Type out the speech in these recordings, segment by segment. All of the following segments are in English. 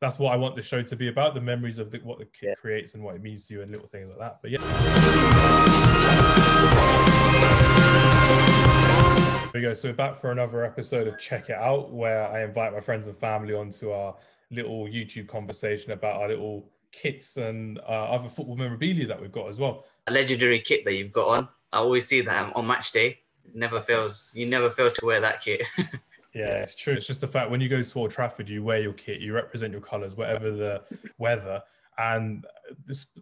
that's what I want the show to be about, the memories of what the kit Yeah. creates and what it means to you and little things like that. But yeah. There we go. So we're back for another episode of Check It Out, where I invite my friends and family onto our little YouTube conversation about our little kits and other football memorabilia that we've got as well. A legendary kit that you've got on. I always see that on match day. It never fails. You never fail to wear that kit. Yeah, it's true. It's just the fact when you go to Old Trafford, you wear your kit, you represent your colours, whatever the weather. And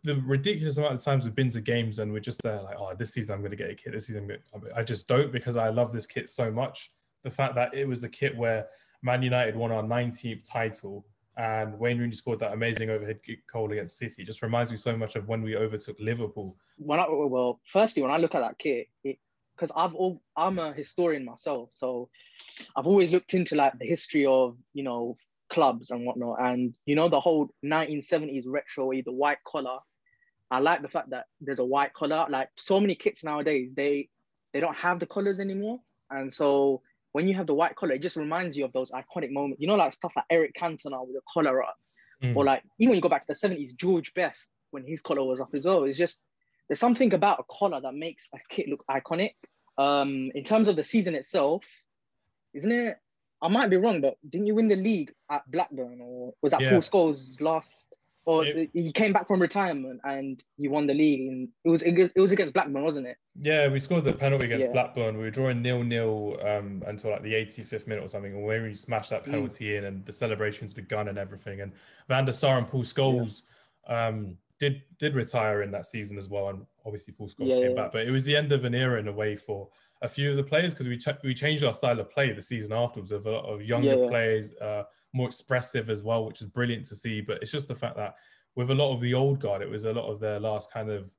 the ridiculous amount of times we've been to games and we're just there like, oh, this season I'm going to get a kit. This season I just don't, because I love this kit so much. The fact that it was a kit where Man United won our 19th title and Wayne Rooney scored that amazing overhead kick goal against City just reminds me so much of when we overtook Liverpool. Firstly, when I look at that kit, because I'm a historian myself, so I've always looked into like the history of, you know, clubs and whatnot, and you know, the whole 1970s retro, the white collar. I like the fact that there's a white collar. Like so many kits nowadays, they don't have the collars anymore, and so when you have the white collar, it just reminds you of those iconic moments. You know, like stuff like Eric Cantona with a collar up, or like even when you go back to the 70s, George Best when his collar was up as well. It's just there's something about a collar that makes a kit look iconic. In terms of the season itself, isn't it? I might be wrong, but didn't you win the league at Blackburn, or was that Paul Scholes' last? Or he came back from retirement and you won the league, and it was against Blackburn, wasn't it? Yeah, we scored the penalty against Blackburn. We were drawing 0-0 until like the 85th minute or something, and when we smashed that penalty in, and the celebrations begun and everything. And Van der Sar and Paul Scholes did retire in that season as well, and obviously Paul Scholes came back. But it was the end of an era in a way for a few of the players, because we changed our style of play the season afterwards, of a lot of younger players, more expressive as well, which is brilliant to see. But it's just the fact that with a lot of the old guard, it was a lot of their last kind of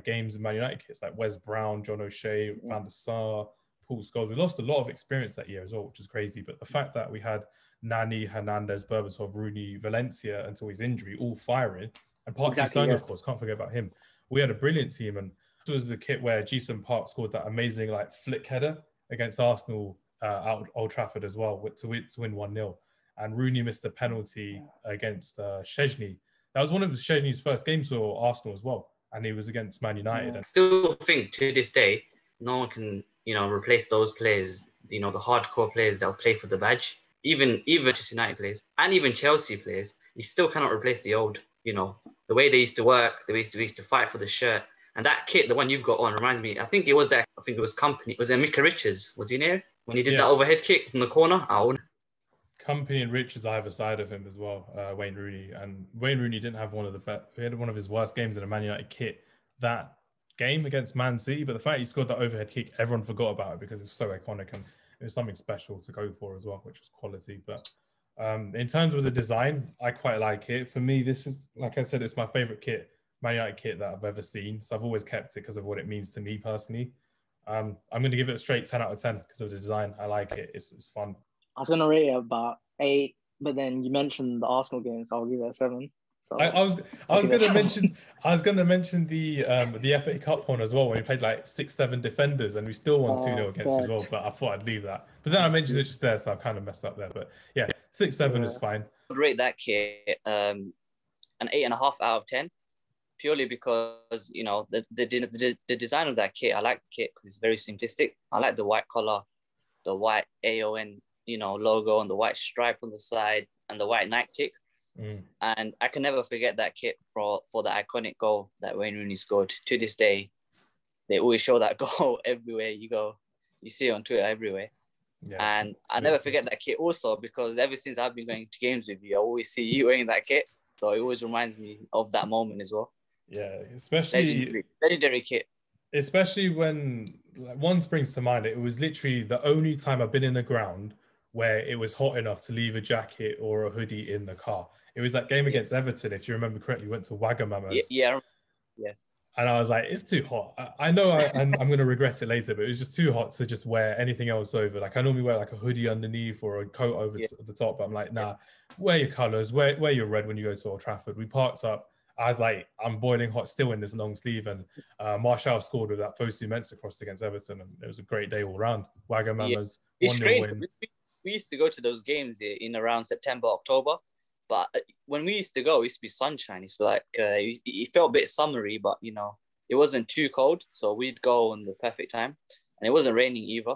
games in Man United kits, like Wes Brown, John O'Shea, Van der Sar, Paul Scholes. We lost a lot of experience that year as well, which is crazy. But the fact that we had Nani, Hernandez, Berbatov, Rooney, Valencia until his injury, all firing, and Park Ji-sung, of course, can't forget about him. We had a brilliant team, and this was the kit where Ji-sung Park scored that amazing like flick header against Arsenal out at Old Trafford as well to win 1-0. And Rooney missed a penalty against Szczęsny. That was one of Szczęsny's first games for Arsenal as well, and he was against Man United. I still think to this day, no one can, you know, replace those players, you know, the hardcore players that will play for the badge. Even Manchester United players and even Chelsea players, you still cannot replace the old, you know, the way they used to work, the way they used to fight for the shirt. And that kit, the one you've got on, reminds me, I think it was Company. Was it Micah Richards? Was he there when he did that overhead kick from the corner? Company and Richards either side of him as well, Wayne Rooney. And Wayne Rooney didn't have he had one of his worst games in a Man United kit that game against Man City. But the fact he scored that overhead kick, everyone forgot about it because it's so iconic, and it was something special to go for as well, which is quality. But in terms of the design, I quite like it. For me, this is, like I said, it's my favorite kit, Man United kit that I've ever seen. So I've always kept it because of what it means to me personally. I'm going to give it a straight 10 out of 10 because of the design. I like it. It's fun. I was going to rate it about 8, but then you mentioned the Arsenal game, so I'll give it a 7. So I was going to mention the FA Cup one as well, when we played like 6-7 defenders and we still won 2-0 against you as well. But I thought I'd leave that. But then I mentioned it just there, so I kind of messed up there. But yeah, 6-7 is fine. I'd rate that kit an 8.5 out of 10, purely because, you know, the design of that kit. I like the kit because it's very simplistic. I like the white collar, the white AON, you know, logo, and the white stripe on the side, and the white Nike tick. And I can never forget that kit for the iconic goal that Wayne Rooney scored. To this day, they always show that goal everywhere you go. You see it on Twitter everywhere. Yeah, and I never forget that kit also, because ever since I've been going to games with you, I always see you wearing that kit. So it always reminds me of that moment as well. Yeah, especially legendary kit. Especially when, like, one springs to mind, it was literally the only time I've been in the ground where it was hot enough to leave a jacket or a hoodie in the car. It was that game against Everton, if you remember correctly, went to Wagamama's. Yeah. And I was like, it's too hot. I know I'm going to regret it later, but it was just too hot to just wear anything else over. Like, I normally wear like a hoodie underneath or a coat over the top. But I'm like, nah, wear your colours, wear your red when you go to Old Trafford. We parked up. I was like, I'm boiling hot still in this long sleeve. And Martial scored with that Fosu Mensah cross against Everton. And it was a great day all round. Wagamama's 1-0 win. We used to go to those games in around September, October. But when we used to go, it used to be sunshine. It's like, it felt a bit summery, but, you know, it wasn't too cold. So we'd go on the perfect time. And it wasn't raining either.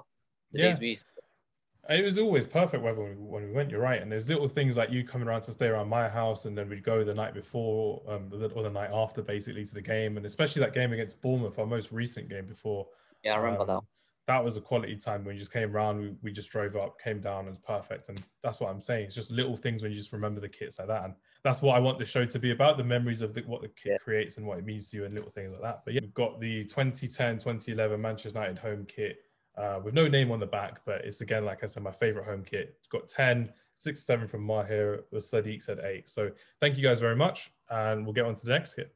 The days we used to. It was always perfect weather when we went, you're right. And there's little things like you coming around to stay around my house, and then we'd go the night before or the night after, basically, to the game. And especially that game against Bournemouth, our most recent game before. Yeah, I remember that. That was a quality time when you just came around. We just drove up, came down, it was perfect. And that's what I'm saying. It's just little things when you just remember the kits like that. And that's what I want the show to be about, the memories of what the kit creates and what it means to you and little things like that. But yeah, we've got the 2010, 2011 Manchester United home kit with no name on the back, but it's, again, like I said, my favorite home kit. It's got 10, 6, 7 from Mahir, Sadiq said 8. So thank you guys very much. And we'll get on to the next kit.